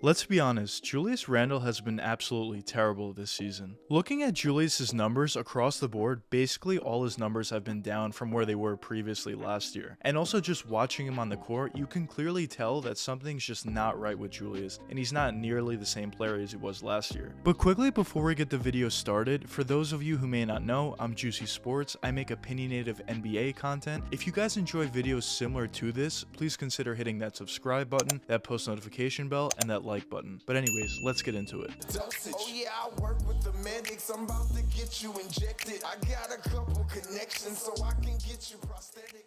Let's be honest, Julius Randle has been absolutely terrible this season. Looking at Julius's numbers across the board, basically all his numbers have been down from where they were previously last year. And also just watching him on the court, you can clearly tell that something's just not right with Julius, and he's not nearly the same player as he was last year. But quickly before we get the video started, for those of you who may not know, I'm Juicy Sports. I make opinionative NBA content. If you guys enjoy videos similar to this, please consider hitting that subscribe button, that post notification bell, and that like button. But anyways, let's get into it. Oh yeah, I work with the medics. I'm about to get you injected. I got a couple connections so I can get you prosthetic.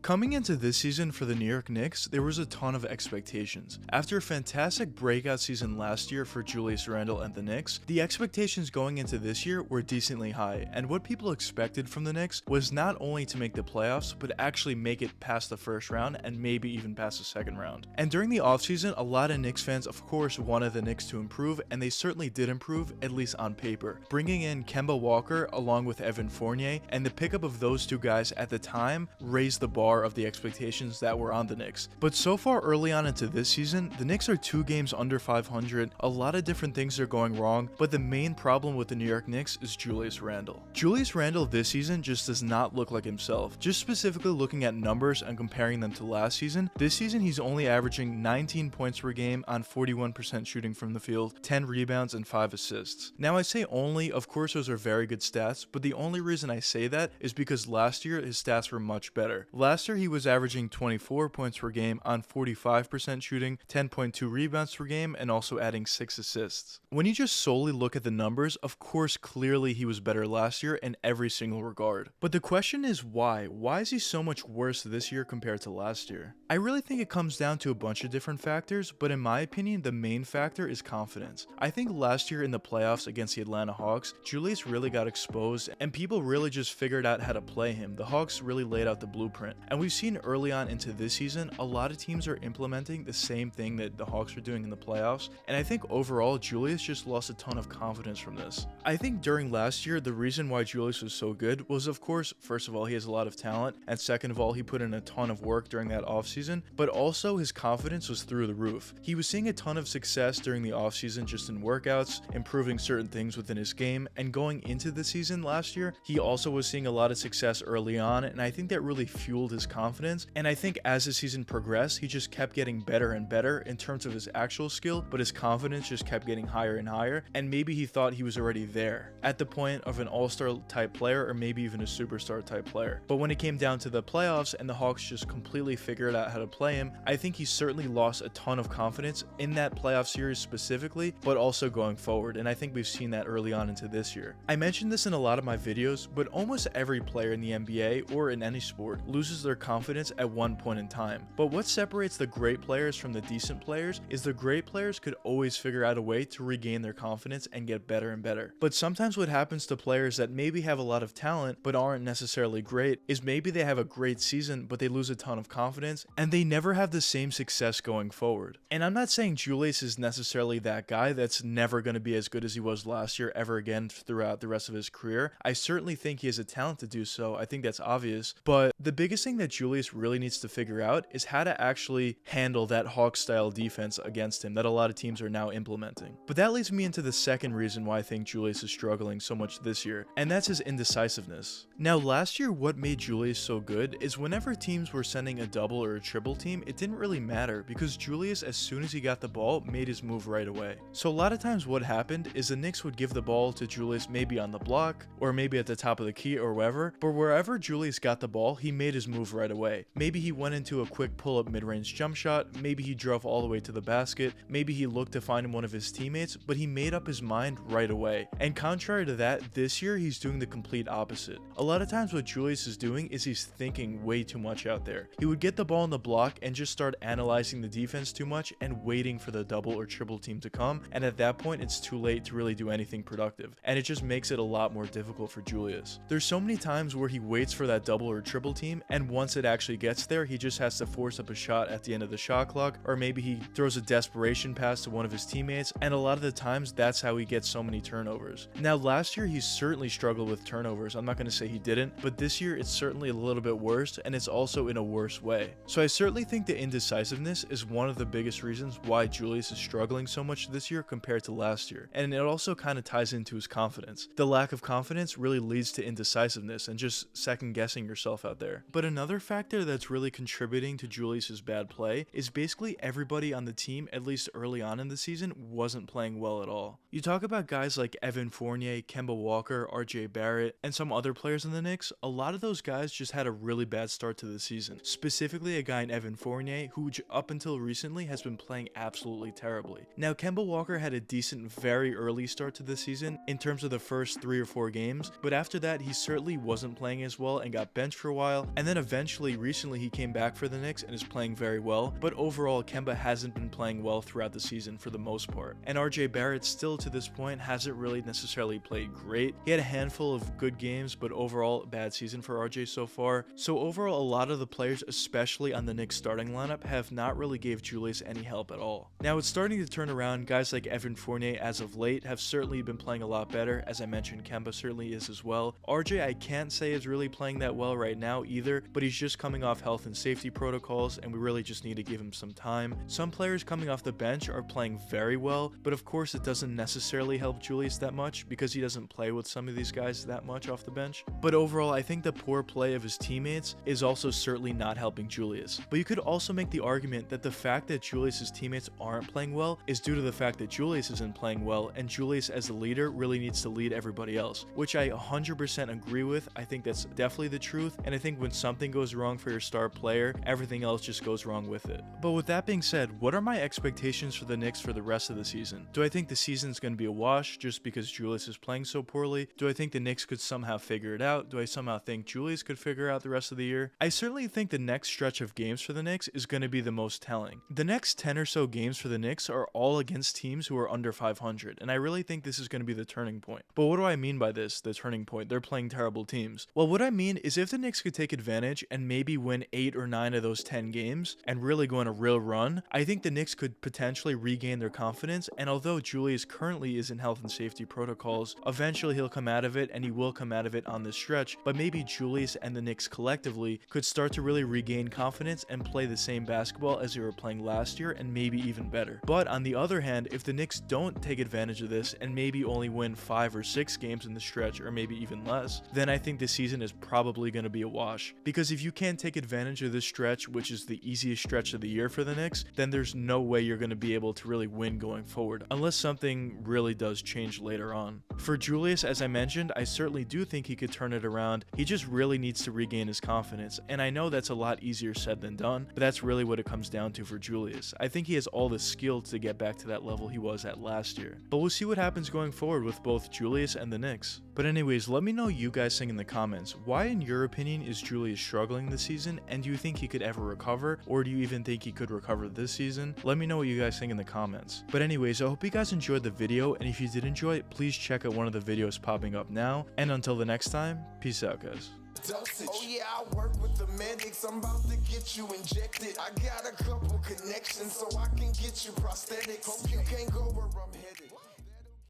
Coming into this season for the New York Knicks, there was a ton of expectations. After a fantastic breakout season last year for Julius Randle and the Knicks, the expectations going into this year were decently high, and what people expected from the Knicks was not only to make the playoffs, but actually make it past the first round and maybe even past the second round. And during the offseason, a lot of Knicks fans of course wanted the Knicks to improve, and they certainly did improve, at least on paper. Bringing in Kemba Walker along with Evan Fournier, and the pickup of those two guys at the time raised the bar of the expectations that were on the Knicks. But so far early on into this season, the Knicks are 2 games under 500, a lot of different things are going wrong, but the main problem with the New York Knicks is Julius Randle. Julius Randle this season just does not look like himself. Just specifically looking at numbers and comparing them to last season, this season he's only averaging 19 points per game on 41% shooting from the field, 10 rebounds, and 5 assists. Now I say only, of course those are very good stats, but the only reason I say that is because last year his stats were much better. Last year he was averaging 24 points per game on 45% shooting, 10.2 rebounds per game, and also adding 6 assists. When you just solely look at the numbers, of course clearly he was better last year in every single regard. But the question is why? Why is he so much worse this year compared to last year? I really think it comes down to a bunch of different factors, but in my opinion the main factor is confidence. I think last year in the playoffs against the Atlanta Hawks, Julius really got exposed and people really just figured out how to play him. The Hawks really laid out the blueprint, and we've seen early on into this season, a lot of teams are implementing the same thing that the Hawks were doing in the playoffs, and I think overall Julius just lost a ton of confidence from this. I think during last year, the reason why Julius was so good was of course, first of all, he has a lot of talent, and second of all, he put in a ton of work during that offseason, but also his confidence was through the roof. He was seeing a ton of success during the offseason just in workouts, improving certain things within his game, and going into the season last year, he also was seeing a lot of success early on, and I think that really fueled his confidence. And I think as the season progressed, he just kept getting better and better in terms of his actual skill, but his confidence just kept getting higher and higher, and maybe he thought he was already there, at the point of an all-star type player or maybe even a superstar type player. But when it came down to the playoffs and the Hawks just completely figured out how to play him, I think he certainly lost a ton of confidence in that playoff series specifically, but also going forward, and I think we've seen that early on into this year. I mentioned this in a lot of my videos, but almost every player in the NBA or in any sport loses their confidence at one point in time. But what separates the great players from the decent players is the great players could always figure out a way to regain their confidence and get better and better. But sometimes what happens to players that maybe have a lot of talent but aren't necessarily great is maybe they have a great season but they lose a ton of confidence and they never have the same success going forward. And I'm not saying Julius is necessarily that guy that's never going to be as good as he was last year ever again throughout the rest of his career. I certainly think he has a talent to do so. I think that's obvious. But the biggest thing that Julius really needs to figure out is how to actually handle that Hawk style defense against him that a lot of teams are now implementing. But that leads me into the second reason why I think Julius is struggling so much this year, and that's his indecisiveness. Now last year what made Julius so good is whenever teams were sending a double or a triple team, it didn't really matter because Julius, as soon as he got the ball, made his move right away. So a lot of times what happened is the Knicks would give the ball to Julius maybe on the block or maybe at the top of the key or wherever, but wherever Julius got the ball, he made his move right away. Maybe he went into a quick pull-up mid-range jump shot, maybe he drove all the way to the basket, maybe he looked to find one of his teammates, but he made up his mind right away. And contrary to that, this year he's doing the complete opposite. A lot of times what Julius is doing is he's thinking way too much out there. He would get the ball in the block and just start analyzing the defense too much and waiting for the double or triple team to come, and at that point it's too late to really do anything productive, and it just makes it a lot more difficult for Julius. There's so many times where he waits for that double or triple team, and once it actually gets there, he just has to force up a shot at the end of the shot clock, or maybe he throws a desperation pass to one of his teammates, and a lot of the times that's how he gets so many turnovers. Now last year he certainly struggled with turnovers, I'm not going to say he didn't, but this year it's certainly a little bit worse, and it's also in a worse way. So I certainly think the indecisiveness is one of the biggest reasons why Julius is struggling so much this year compared to last year, and it also kind of ties into his confidence. The lack of confidence really leads to indecisiveness and just second guessing yourself out there. But another factor that's really contributing to Julius's bad play is basically everybody on the team, at least early on in the season, wasn't playing well at all. You talk about guys like Evan Fournier, Kemba Walker, RJ Barrett, and some other players in the Knicks, a lot of those guys just had a really bad start to the season. Specifically a guy in Evan Fournier who up until recently has been playing absolutely terribly. Now Kemba Walker had a decent very early start to the season in terms of the first 3 or 4 games, but after that he certainly wasn't playing as well and got benched for a while, and then eventually recently he came back for the Knicks and is playing very well, but overall Kemba hasn't been playing well throughout the season for the most part. And RJ Barrett still to this point hasn't really necessarily played great. He had a handful of good games, but overall bad season for RJ so far. So overall a lot of the players, especially on the Knicks starting lineup, have not really gave Julius any help at all. Now it's starting to turn around. Guys like Evan Fournier as of late have certainly been playing a lot better. As I mentioned, Kemba certainly is as well. RJ I can't say is really playing that well right now either, but he's just coming off health and safety protocols and we really just need to give him some time. Some players coming off the bench are playing very well, but of course it doesn't necessarily help Julius that much because he doesn't play with some of these guys that much off the bench. But overall I think the poor play of his teammates is also certainly not helping Julius. But you could also make the argument that the fact that Julius's teammates aren't playing well is due to the fact that Julius isn't playing well, and Julius as the leader really needs to lead everybody else, which I 100% agree with. I think that's definitely the truth, and I think when something goes wrong for your star player, everything else just goes wrong with it. But with that being said, what are my expectations for the Knicks for the rest of the season? Do I think the season's going to be a wash just because Julius is playing so poorly? Do I think the Knicks could somehow figure it out? Do I somehow think Julius could figure out the rest of the year? I certainly think the next stretch of games for the Knicks is going to be the most telling. The next 10 or so games for the Knicks are all against teams who are under 500, and I really think this is going to be the turning point. But what do I mean by this, the turning point? They're playing terrible teams. Well, what I mean is if the Knicks could take advantage and maybe win 8 or 9 of those 10 games and really go on a real run, I think the Knicks could potentially regain their confidence, and although Julius currently is in health and safety protocols, eventually he'll come out of it, and he will come out of it on this stretch, but maybe Julius and the Knicks collectively could start to really regain confidence and play the same basketball as they were playing last year, and maybe even better. But on the other hand, if the Knicks don't take advantage of this and maybe only win 5 or 6 games in the stretch, or maybe even less, then I think the season is probably going to be a wash. Because if you can't take advantage of this stretch, which is the easiest stretch of the year for the Knicks, then there's no way you're going to be able to really win going forward, unless something really does change later on. For Julius, as I mentioned, I certainly do think he could turn it around. He just really needs to regain his confidence, and I know that's a lot easier said than done, but that's really what it comes down to for Julius. I think he has all the skill to get back to that level he was at last year. But we'll see what happens going forward with both Julius and the Knicks. But anyways, let me know you guys think in the comments, why in your opinion is Julius struggling this season, and do you think he could ever recover, or do you even think he could recover this season? Let me know what you guys think in the comments. But anyways, I hope you guys enjoyed the video, and if you did enjoy it, please check out one of the videos popping up now, and until the next time, peace out guys. Dosage. Oh yeah, I work with the medics. I'm about to get you injected. I got a couple connections so I can get you prosthetic. Hope you can't go where I'm headed.